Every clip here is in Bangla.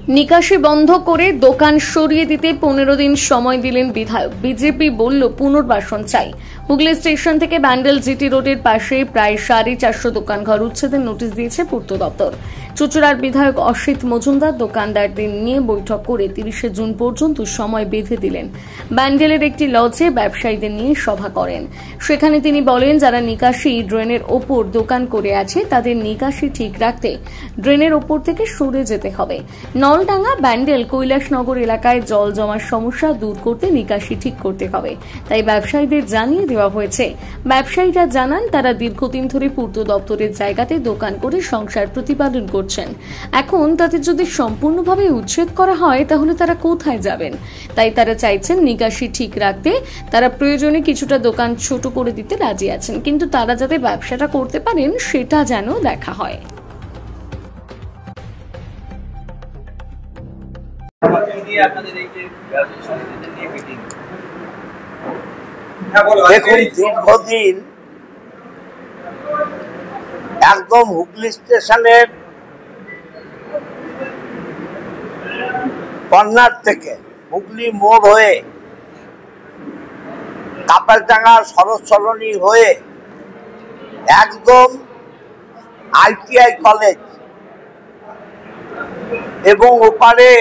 নিকাশি বন্ধ করে দোকান সরিয়ে দিতে 15 দিন সময় দিলেন বিধায়ক। বিজেপি বলল পুনর্বাসন চাই। হুগলি স্টেশন থেকে ব্যান্ডেল জিটি রোডের পাশে প্রায় 450 দোকান ঘর উচ্ছেদের নোটিশ দিয়েছে পূর্ত দপ্তর। চুঁচুড়ার বিধায়ক অসিত মজুমদার দোকানদারদের নিয়ে বৈঠক করে 30 জুন পর্যন্ত সময় বেঁধে দিলেন। ব্যান্ডেলের একটি লজে ব্যবসায়ীদের নিয়ে সভা করেন। সেখানে তিনি বলেন, যারা নিকাশি ড্রেনের ওপর দোকান করে আছে তাদের নিকাশি ঠিক রাখতে ড্রেনের ওপর থেকে সরে যেতে হবে। নলডাঙ্গা, ব্যান্ডেল, কৈলাসনগর এলাকায় জল জমার সমস্যা দূর করতে নিকাশি ঠিক করতে হবে, তাই ব্যবসায়ীদের জানিয়ে দেওয়া হয়েছে। ব্যবসায়ীরা জানান, তারা দীর্ঘদিন ধরে পূর্ত দপ্তরের জায়গাতে দোকান করে সংসার প্রতিপালন করছেন। এখন তাদের যদি সম্পূর্ণভাবে উচ্ছেদ করা হয় তাহলে তারা কোথায় যাবেন? তাই তারা চাইছেন নিকাশি ঠিক রাখতে। তারা প্রয়োজনে কিছুটা দোকান ছোট করে দিতে রাজি আছেন, কিন্তু তারা যাতে ব্যবসাটা করতে পারেন সেটা যেন দেখা হয়। দেখুন, দীর্ঘদিন একদম হুগলি স্টেশনের কর্নার থেকে হুগলি মোড় হয়ে কাপালডাঙ্গা শরৎ সরণি হয়ে একদম ITI কলেজ এবং ওপারে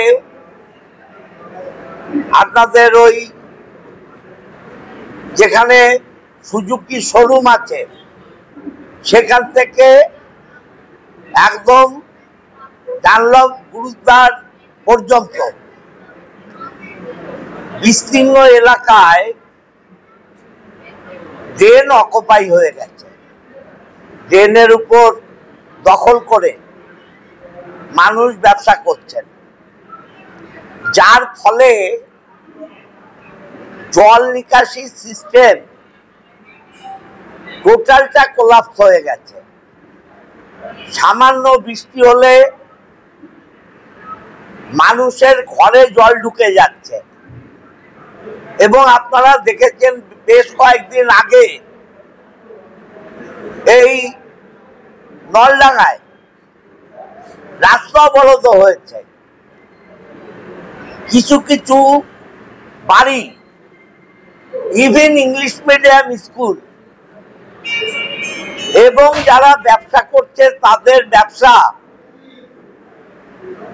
আপনাদের ওই যেখানে সুজুকি শোরুম আছে সেখান থেকে একদম ডানলপ গুরুদ্বার পর্যন্ত বিস্তীর্ণ এলাকায় ড্রেন অকুপাই হয়ে গেছে। ড্রেনের উপর দখল করে মানুষ ব্যবসা করছেন, যার ফলে জল নিকাশি সিস্টেম টোটালটা কোলাপস হয়ে গেছে। সামান্য বৃষ্টি হলে মানুষের ঘরে জল ঢুকে যাচ্ছে এবং আপনারা দেখেছেন বেশ কয়েকদিন আগে এই নলডাঙ্গায় রাস্তা অবরোধ হয়েছে। কিছু কিছু বাড়ি, ইভেন ইংলিশ মিডিয়াম স্কুল এবং যারা ব্যবসা করছে তাদের ব্যবসা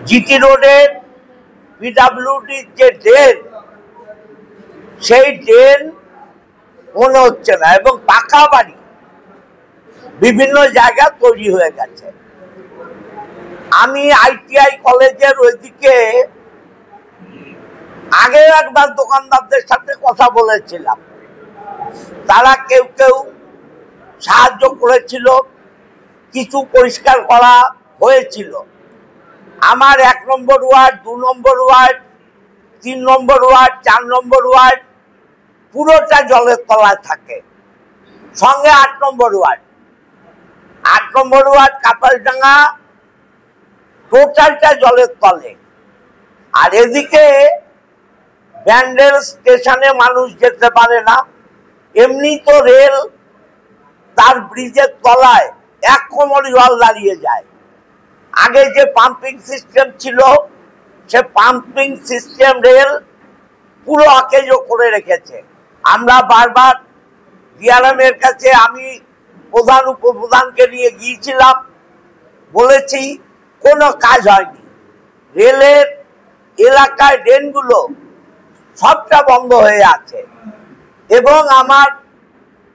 জিটি রোডের PWDর যে ড্রেন, সেই ড্রেন মনে হচ্ছে না এবং পাকা বাড়ি বিভিন্ন জায়গা তৈরি হয়ে গেছে। আমি ITI কলেজের ওইদিকে আগে একবার দোকানদারদের সাথে কথা বলেছিলাম, তারা কেউ কেউ সাহায্য করেছিল, কিছু পরিষ্কার করা হয়েছিল। আমার 1 নম্বর ওয়ার্ড, 2 নম্বর ওয়ার্ড, 3 নম্বর ওয়ার্ড, 4 নম্বর ওয়ার্ড পুরোটা জলের তলায় থাকে, সঙ্গে 8 নম্বর ওয়ার্ড। 8 নম্বর ওয়ার্ড কাপালডাঙ্গা টোটালটা জলের তলে। আর এদিকে ব্যান্ডেল স্টেশনে মানুষ যেতে পারে না, এমনি তো রেল তার ব্রিজের তলায় 1 কোমর জল দাঁড়িয়ে যায়। আগে যে পাম্পিং সিস্টেম ছিল সে পাম্পিং সিস্টেম রেল পুরো অকেজো করে রেখেছে। আমরা বারবার ডিআরএমের কাছে, আমি প্রধান উপপ্রধানকে নিয়ে গিয়েছিলাম, বলেছি কোনো কাজ হয়নি। রেলের এলাকায় ড্রেনগুলো সবটা বন্ধ হয়ে আছে এবং আমার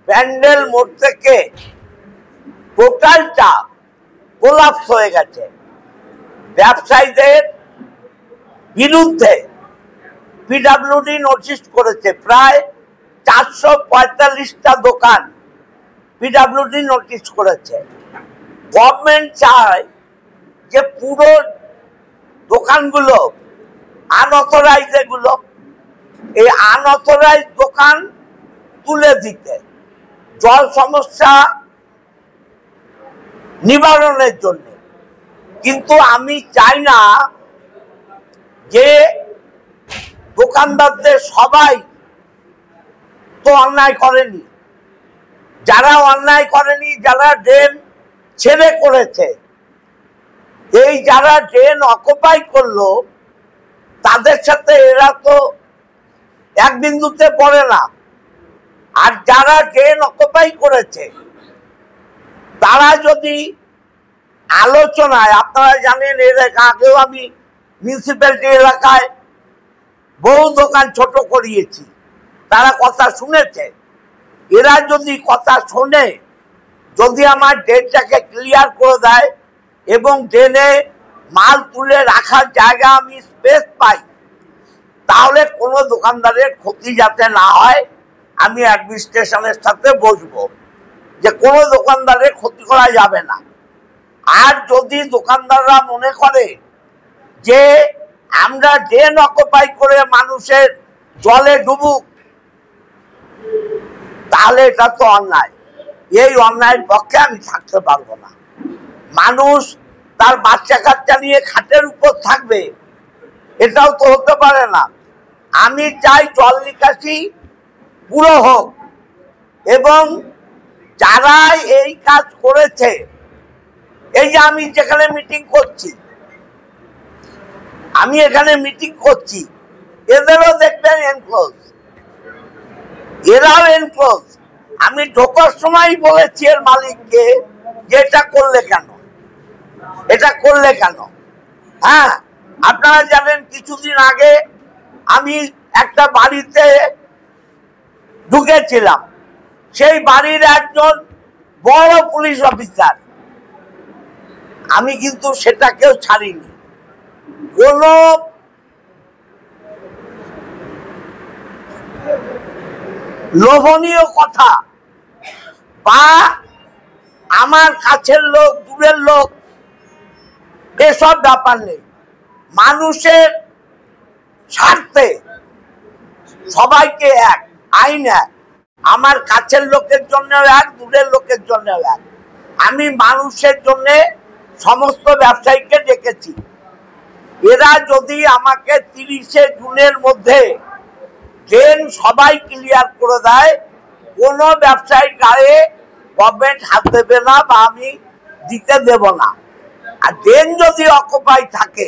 ব্যান্ডেল মোড় থেকে টোটালটা কোলাপস হয়ে গেছে। ব্যবসায়ীদের বিরুদ্ধে PWD নোটিশ করেছে, প্রায় 445টা দোকান PWD নোটিশ করেছে। গভর্নমেন্ট চায় যে পুরো দোকানগুলো আনঅথরাইজ, এগুলো এই আনঅথরাইজ দোকান তুলে দিতে জল সমস্যা নিবারণের জন্য। কিন্তু আমি চাই না যে দোকানদারদের সবাই তো অন্যায় করেনি, যারা অন্যায় করেনি, যারা ড্রেন ছেড়ে করেছে এই যারা ড্রেন অকুপাই করলো তাদের সাথে এরা তো এক বিন্দুতে পড়ে না। আর যারা ড্রেন অকুপাই করেছে তারা যদি আলোচনায়, আপনারা জানেন এর আগেও আমি মিউনিসিপ্যালিটি এলাকায় বহু দোকান ছোট করিয়েছি, তারা কথা শুনেছে। এরা যদি কথা শোনে, যদি আমার ড্রেনটাকে ক্লিয়ার করে দেয় এবং ড্রেনে মাল তুলে রাখার জায়গা আমি স্পেস পাই, তাহলে কোনো দোকানদারের ক্ষতি যাতে না হয় আমি অ্যাডমিনিস্ট্রেশনের সাথে বসবো যে কোনো দোকানদারের ক্ষতি করা যাবে না। আর যদি দোকানদাররা মনে করে যে আমরা ড্রেন অকুপাই করে মানুষের জলে ডুবুক, তাহলে এটা তো অন্যায়। এই অন্যায়ের পক্ষে আমি থাকতে পারবো না। মানুষ তার বাচ্চা কাচ্চা নিয়ে খাটের উপর থাকবে, এটাও তো হতে পারে না। আমি চাই জল নিকাশি পুরো হোক এবং যারা এই কাজ করেছে, এই যে আমি যেখানে মিটিং করছি, আমি এখানে মিটিং করছি, এদেরও দেখবেন এনক্লোজ, এরাও এনক্লোজ। আমি ঢোকার সময় বলেছি এর মালিককে যে এটা করলে কেন, এটা করলে কেন। হ্যাঁ, আপনারা জানেন কিছুদিন আগে আমি একটা বাড়িতে ঢুকেছিলাম, সেই বাড়ির একজন বড় পুলিশ অফিসার, আমি কিন্তু সেটাকেও ছাড়িনি। কোন লোভনীয় কথা বা আমার কাছের লোক দূরের লোক এসব ব্যাপার নেই। মানুষের স্বার্থে সবাইকে এক, আইন এক, আমার কাছের লোকের জন্য এক, দূরের লোকের জন্য এক। আমি মানুষের জন্য সমস্ত ব্যবসায়ীকে ডেকেছি। এরা যদি আমাকে 30শে জুনের মধ্যে ড্রেন সবাই ক্লিয়ার করে দেয়, কোনো ব্যবসায়ীর গায়ে গভর্নমেন্ট হাত দেবে না বা আমি দিতে দেব না। আর ড্রেন যদি অকুপাই থাকে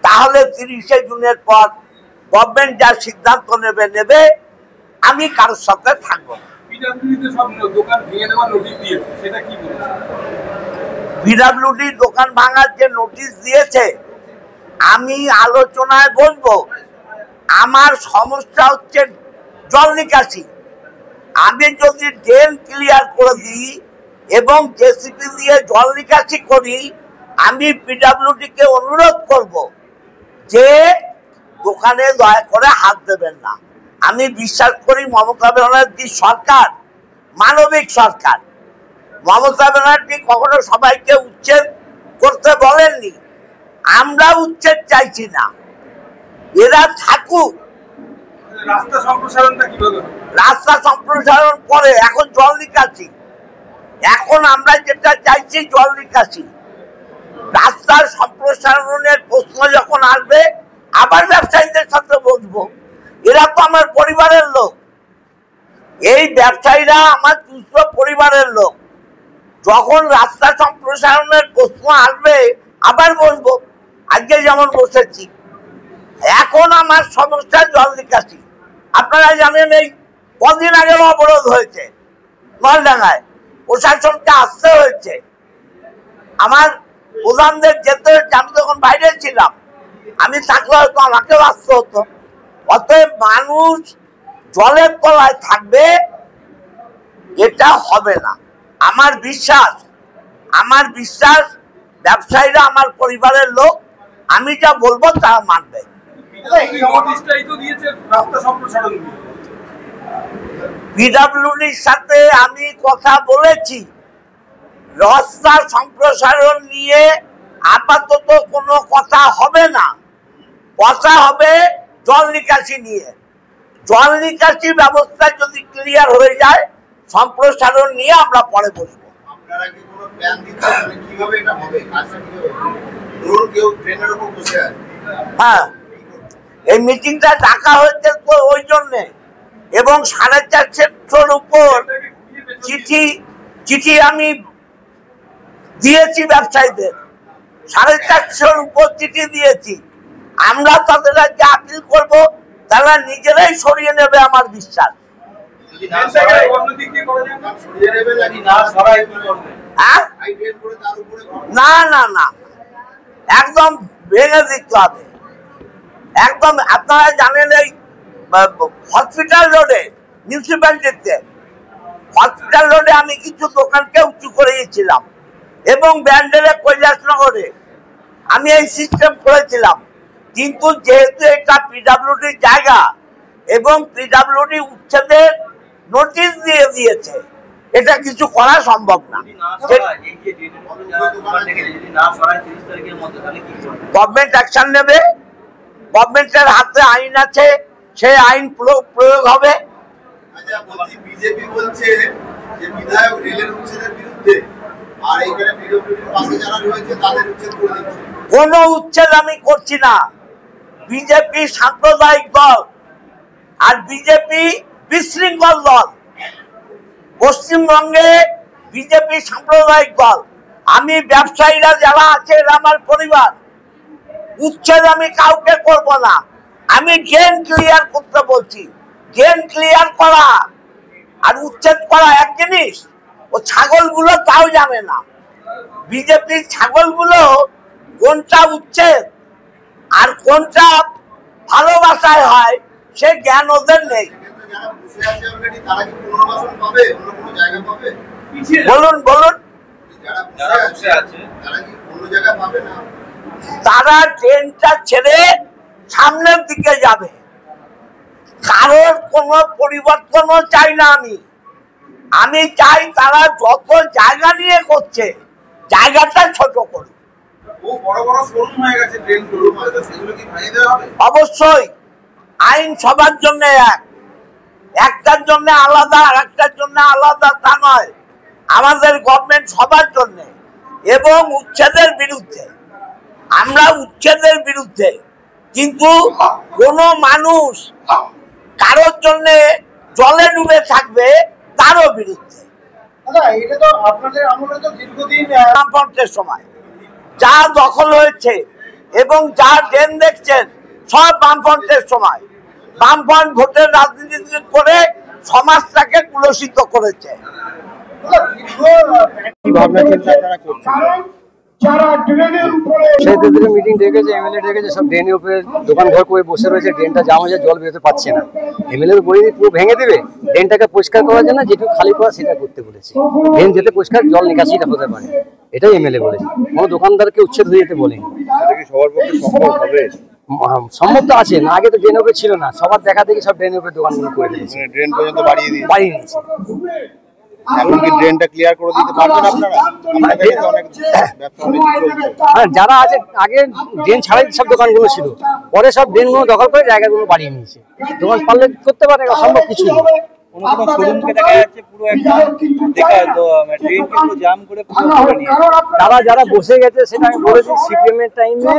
তাহলে 30শে জুনের পর গভর্নমেন্ট যা সিদ্ধান্ত নেবে, আমি কারোর সাথে থাকবো না। পিডব্লিউডি দোকান ভাঙার যে নোটিশ দিয়েছে, আমি আলোচনায় বলবো। আমার সমস্যা হচ্ছে জল নিকাশি। আমি যদি ড্রেন ক্লিয়ার করে দিই এবং জেসিপি দিয়ে জল নিকাশি করি, আমি পিডব্লিউডি কে অনুরোধ করব যে দোকানে দয়া করে হাত দেবেন না। আমি বিশ্বাস করি মমতা ব্যানার্জি সরকার মানবিক সরকার। মমতা ব্যানার্জি কখনো সবাইকে উচ্ছেদ করতে বলেননি, আমরা উচ্ছেদ চাইছি না, এরা থাকুক। রাস্তা সম্প্রসারণ করে, এখন জল নিকাশি, এখন আমরা যেটা চাইছি জল নিকাশি। রাস্তার সম্প্রসারণের প্রশ্ন যখন আসবে আবার ব্যবসায়ীদের সাথে বসবো। এরা তো আমার পরিবারের লোক, এই ব্যবসায়ীরা আমার দুশো পরিবারের লোক। যখন রাস্তা সম্প্রসারণের প্রশ্ন আসবে আবার বসবো, আজকে যেমন বসেছি। এখন আমার সমস্যা জল নিকাশি। আপনারা জানেন এই কদিন আগে অবরোধ হয়েছে নলডাঙ্গায়, প্রশাসনকে আসতে হয়েছে, আমার প্রধানদের যেতে হয়েছে। আমি তখন বাইরে ছিলাম, আমি থাকলে হয়তো আমাকেও আসতে হতো। অতএব মানুষ জলের তলায় থাকবে, এটা হবে না। আমার বিশ্বাস ব্যবসায়ীরা আমার পরিবারের লোক, আমি যা বলবো তা মানবে। পিডব্লিউডির সাথে আমি কথা বলেছি, রাস্তা সম্প্রসারণ নিয়ে আপাতত কোনো কথা হবে না, কথা হবে জল নিকাশি নিয়ে। জল নিকাশি ব্যবস্থা যদি ক্লিয়ার হয়ে যায়, সম্প্রসারণ নিয়ে আমরা পরে বসবো। হ্যাঁ, এই মিটিংটা ডাকা হয়েছে তো ওই জন্যে, এবং 450 উপর চিঠি আমি দিয়েছি ব্যবসায়ীদের। 450-র উপর চিঠি দিয়েছি। আমরা তাদের আজকে আপিল করব, তারা নিজেরাই সরিয়ে নেবে আমার বিশ্বাস। না না না, একদম ভেঙে দিতে হবে একদম। আপনারা জানেন এই হসপিটাল রোডে, মিউনিসিপ্যালিটিতে হসপিটাল রোডে আমি কিছু দোকানকে উঁচু করে গেছিলাম, এবং ব্যান্ডেলে কৈলাসনগরে আমি এই সিস্টেম করেছিলাম। কিন্তু যেহেতু এটা পিডব্লিউডির জায়গা এবং পিডব্লিউডি উচ্ছেদের নোটিশ দিয়ে দিয়েছে, এটা কিছু করা সম্ভব না। গভর্নমেন্ট অ্যাকশন নেবে, গভর্নমেন্টের হাতে আইন আছে, সেই আইন প্রয়োগ হবে। বিজেপি বলছে যে বিধায়ক রেলের উচ্ছেদের বিরুদ্ধে, আর এইখানে পিডব্লিউডির পাশে যারা রয়েছে তাদের উচ্ছেদ করে দিচ্ছে। কোনো উচ্ছেদ আমি করছি না। বিজেপি সাম্প্রদায়িক দল, আর বিজেপি বিশৃঙ্খল দল। পশ্চিমবঙ্গে বিজেপি সাম্প্রদায়িক দল। আমি ব্যবসায়ীরা যারা আছে এরা আমার পরিবার। উচ্ছেদ আমি কাউকে করব না। আমি ড্রেন ক্লিয়ার করতে বলছি। ড্রেন ক্লিয়ার করা আর উচ্ছেদ করা এক জিনিস। ও ছাগলগুলো তাও জানে না। বিজেপির ছাগলগুলো কোনটা উচ্ছেদ আর কোনটা ভালোবাসায় হয় সে জ্ঞান ওদের নেই। বলুন বলুন, তারা ট্রেনটা ছেড়ে সামনের দিকে যাবে। কারোর কোনো পরিবর্তনও চাই না। আমি চাই তারা যত জায়গা নিয়ে করছে জায়গাটা ছোট করুক। অবশ্যই আইন সবার জন্য এক, একটার জন্য আলাদা আর একটার জন্য আলাদা তা নয়। আমাদের গভর্নমেন্ট সবার জন্য, এবং উচ্ছেদের বিরুদ্ধে। আমরা উচ্ছেদের বিরুদ্ধে, কিন্তু কোনো মানুষ কারোর জন্য জলে ডুবে থাকবে তারও বিরুদ্ধে। এটা তো আপনাদের আমলে তো দীর্ঘদিন বামফ্রন্টের সময় যা দখল হয়েছে এবং যা ড্রেন দেখছেন সব বামফ্রন্টের সময়। বামফ্রন্ট ভোটের রাজনীতি করে সমাজটাকে কুলসিত করেছে। কি ভাবনা চিন্তা আপনারা করছেন? সেই মিটিং ডেকেছে, এমএলএ ডেকেছে, সব ড্রেনের উপরে দোকান ঘর করে বসে রয়েছে। ড্রেনটা জাম হয়ে জল বেরোতে পারছে না। এমএলএ বলে পুরো ভেঙে দেবে, ড্রেনটাকে পরিষ্কার করার জন্য যেটুকু খালি করা সেটা করতে বলেছে। ড্রেন যেতে পরিষ্কার, জল নিকাশিটা হতে পারে, এটাই এমএলএ বলেছে। কোনো দোকানদারকে উচ্ছেদ হয়ে যেতে বলেনি। সবার পক্ষে সম্ভব হবে? সম্ভব তো আছে না। আগে তো ড্রেন উপরে ছিল না, সবার দেখা দেখি সব ড্রেনের উপরে দোকানগুলো করে দিয়েছে, ড্রেন পর্যন্ত বাড়িয়ে নিয়েছে। এখন কি ড্রেনটা ক্লিয়ার করে দিতে পারবেন আপনারা? হ্যাঁ, যারা আছে আগে ড্রেন ছাড়াই সব দোকানগুলো ছিল, পরে সব ড্রেনগুলো দখল করে জায়গাগুলো বাড়িয়ে নিয়েছে। দোকান পারলে করতে পারে, অসম্ভব কিছু নেই। যারা বসে গেছে সেটা আমি বলেছি। সিপিএম এর টাইমে,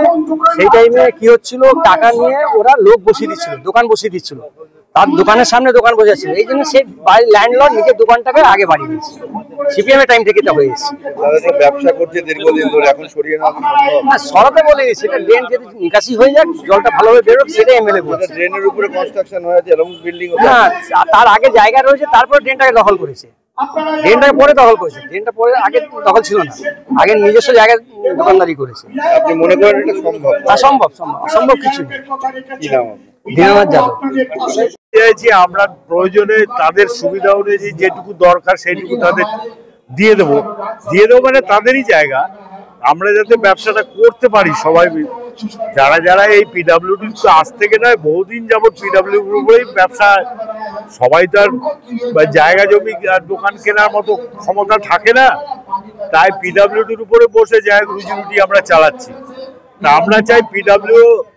সেই টাইমে কি হচ্ছিল, টাকা নিয়ে ওরা লোক বসিয়ে দিচ্ছিল, দোকান বসিয়ে দিচ্ছিল। তার দোকানের সামনে দোকান বসেছিল, এই জন্য সেই ল্যান্ডলর্ড নিজের দোকানটাকে আগে বাড়িয়ে দিয়েছে। সিপিএম এর টাইম থেকে এটা হয়ে এসেছে। ব্যবসা করছে দীর্ঘদিন ধরে, এখন সরিয়ে নেওয়া না, সরাতে বলে সেটা ড্রেন যদি নিকাশি হয়ে যাক, জলটা ভালোভাবে বেরোক, সেটা এমএলএ বলছে। ড্রেনের উপরে কনস্ট্রাকশন হয়েছে, এরকম বিল্ডিং না, তার আগে জায়গা রয়েছে, তারপরে ড্রেনটাকে দখল করেছে। ড্রেনটাকে পরে দখল করেছে, ড্রেনটা পরে আগে দখল ছিল না। আগে নিজস্ব জায়গায় দোকানদারি করেছে। আপনি মনে করেন এটা সম্ভব? অসম্ভব, অসম্ভব কিছু নেই। আমরা প্রয়োজনে তাদের সুবিধা অনুযায়ী যেটুকু দরকার সেইটুকু তাদের দিয়ে দেবো মানে তাদেরই জায়গা। আমরা যাতে ব্যবসাটা করতে পারি সবাই যারা যারা এই পিডব্লিউডি আজ থেকে নয়, বহুদিন যাবৎ পিডব্লিউডির উপরেই ব্যবসা। সবাই তো আর জায়গা জমি আর দোকান কেনার মতো ক্ষমতা থাকে না, তাই পিডব্লিউডির উপরে বসে জায়গা রুজি রুটি আমরা চালাচ্ছি। তা আমরা চাই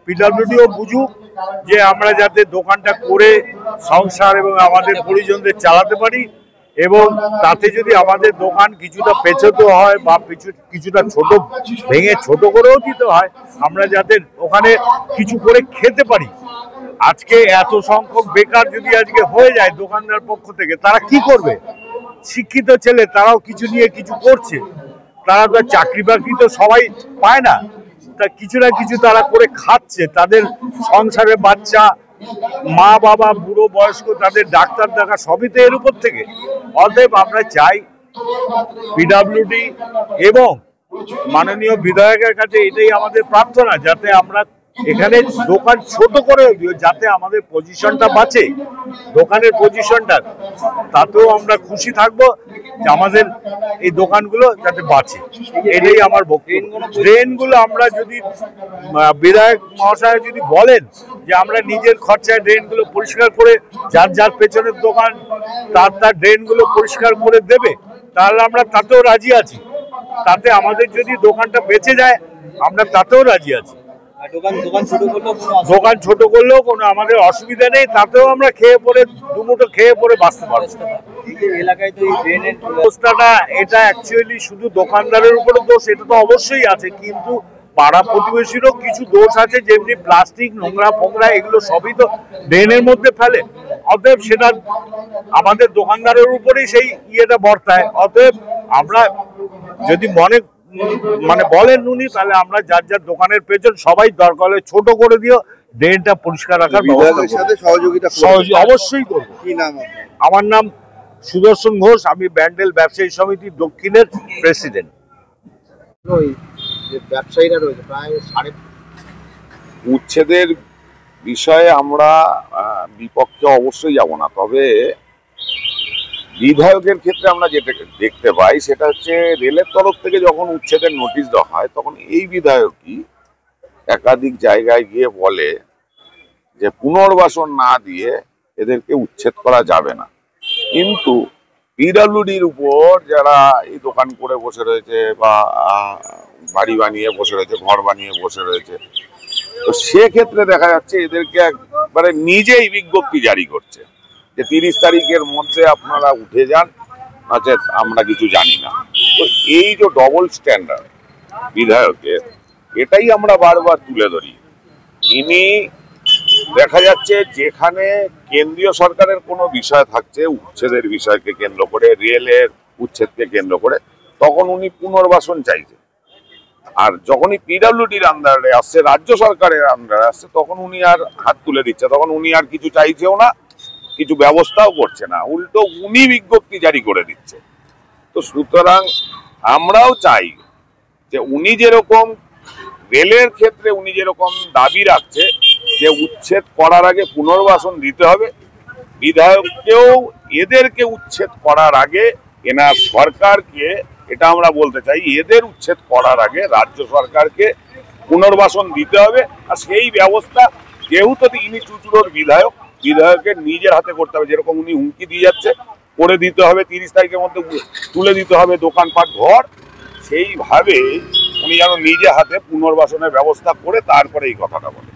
পিডব্লিউডিও বুঝুক যে আমরা যাতে দোকানটা করে সংসার এবং আমাদের পরিজনদের চালাতে পারি, এবং তাতে যদি আমাদের দোকান কিছুটা পেছোতে হয় বা কিছুটা ছোট ভেঙে ছোট করেও দিতে হয়, আমরা যাতে ওখানে কিছু করে খেতে পারি। আজকে এত সংখ্যক বেকার যদি আজকে হয়ে যায় দোকানদার পক্ষ থেকে, তারা কি করবে? শিক্ষিত ছেলে, তারাও কিছু নিয়ে কিছু করছে, তারা তো চাকরি বাকরি তো সবাই পায় না, তা কিছু না কিছু তারা করে খাচ্ছে, তাদের সংসারে বাচ্চা, মা বাবা, বুড়ো বয়স্ক, তাদের ডাক্তার দেখা সবই তো এর উপর থেকে। অতএব আমরা চাই পিডব্লিউডি এবং মাননীয় বিধায়কের কাছে এটাই আমাদের প্রার্থনা, যাতে আমরা এখানে দোকান ছোট করে দিও, যাতে আমাদের পজিশনটা বাঁচে, দোকানের পজিশনটা, তাতেও আমরা খুশি থাকবো যে আমাদের এই দোকানগুলো যাতে বাঁচে, এটাই আমার বক্তব্য। ড্রেনগুলো আমরা যদি বিধায়ক মহাশয় যদি বলেন যে আমরা নিজের খরচায় ড্রেনগুলো পরিষ্কার করে, যার যার পেছনের দোকান তার ড্রেনগুলো পরিষ্কার করে দেবে, তাহলে আমরা তাতেও রাজি আছি। তাতে আমাদের যদি দোকানটা বেঁচে যায় আমরা তাতেও রাজি আছি। দোকান ছোট করলেও কোনো আমাদের অসুবিধা নেই, তাতেও আমরা খেয়ে পরে দুমুঠো খেয়ে পরে বাঁচতে পারবো। অবস্থাটা এটা অ্যাকচুয়ালি শুধু দোকানদারের উপরে দোষ, এটা তো অবশ্যই আছে, কিন্তু পাড়া প্রতিবেশীরও কিছু দোষ আছে, যেমনি প্লাস্টিক, নোংরা ফোংরা এগুলো সবই তো ড্রেনের মধ্যে ফেলে। অতএব সেটা আমাদের দোকানদারের উপরেই সেই ইয়েটা বর্তায়। অতএব আমরা যদি বলেন উনি, তাহলে আমরা যার যার দোকানের পেছন সবাই দরকার হলে ছোট করে দিও, ড্রেনটা পরিষ্কার রাখার অবশ্যই করবো। আমার নাম সুদর্শন ঘোষ, আমি ব্যান্ডেল ব্যবসায়ী সমিতি দক্ষিণের প্রেসিডেন্ট। ব্যবসায়ীরা রয়েছে প্রায় উচ্ছেদের বিষয়ে আমরা বিপক্ষে অবশ্যই যাব না, তবে বিধায়কের ক্ষেত্রে আমরা যেটা দেখতে পাই সেটা হচ্ছে রেলের তরফ থেকে যখন উচ্ছেদের নোটিশ দেওয়া হয় তখন এই বিধায়কই একাধিক জায়গায় গিয়ে বলে যে পুনর্বাসন না দিয়ে এদেরকে উচ্ছেদ করা যাবে না, কিন্তু পিডব্লিউডির উপর যারা এই দোকান করে বসে রয়েছে বা বাড়ি বানিয়ে বসে রয়েছে, ঘর বানিয়ে বসে রয়েছে, তো সেক্ষেত্রে দেখা যাচ্ছে এদেরকে একবারে নিজেই বিজ্ঞপ্তি জারি করছে যে 30 তারিখের মধ্যে আপনারা উঠে যান, আচ্ছা আমরা কিছু জানি না। তো এই যে ডবল স্ট্যান্ডার্ড বিধায়কের, এটাই আমরা বারবার তুলে ধরি। ইনি দেখা যাচ্ছে যেখানে কেন্দ্রীয় সরকারের কোনো বিষয় থাকছে উচ্ছেদের বিষয়কে কেন্দ্র করে, রেলের উচ্ছেদকে কেন্দ্র করে, তখন উনি পুনর্বাসন চাইছে, আর যখনই পিডব্লিউডির আন্ডারে আসছে, রাজ্য সরকারের আন্ডারে আসছে, তখন উনি আর হাত তুলে দিচ্ছে, তখন উনি আর কিছু চাইছেও না, কিছু ব্যবস্থাও করছে না, উল্টো উনি বিজ্ঞপ্তি জারি করে দিচ্ছে। তো সুতরাং আমরাও চাই যে উনি যেরকম রেলের ক্ষেত্রে উনি যেরকম দাবি রাখছে যে উচ্ছেদ করার আগে পুনর্বাসন দিতে হবে, বিধায়ককেও এদেরকে উচ্ছেদ করার আগে এনার সরকারকে, এটা আমরা বলতে চাই, এদের উচ্ছেদ করার আগে রাজ্য সরকারকে পুনর্বাসন দিতে হবে। আর সেই ব্যবস্থা যেহেতু ইনি চুচুড়োর বিধায়ক, বিধায়কের নিজের হাতে করতে হবে, যেরকম উনি হুমকি দিয়ে যাচ্ছে করে দিতে হবে, 30 তারিখের মধ্যে তুলে দিতে হবে দোকানপাট ঘর, সেইভাবে উনি যেন নিজে হাতে পুনর্বাসনের ব্যবস্থা করে তারপরে এই কথাটা বলে।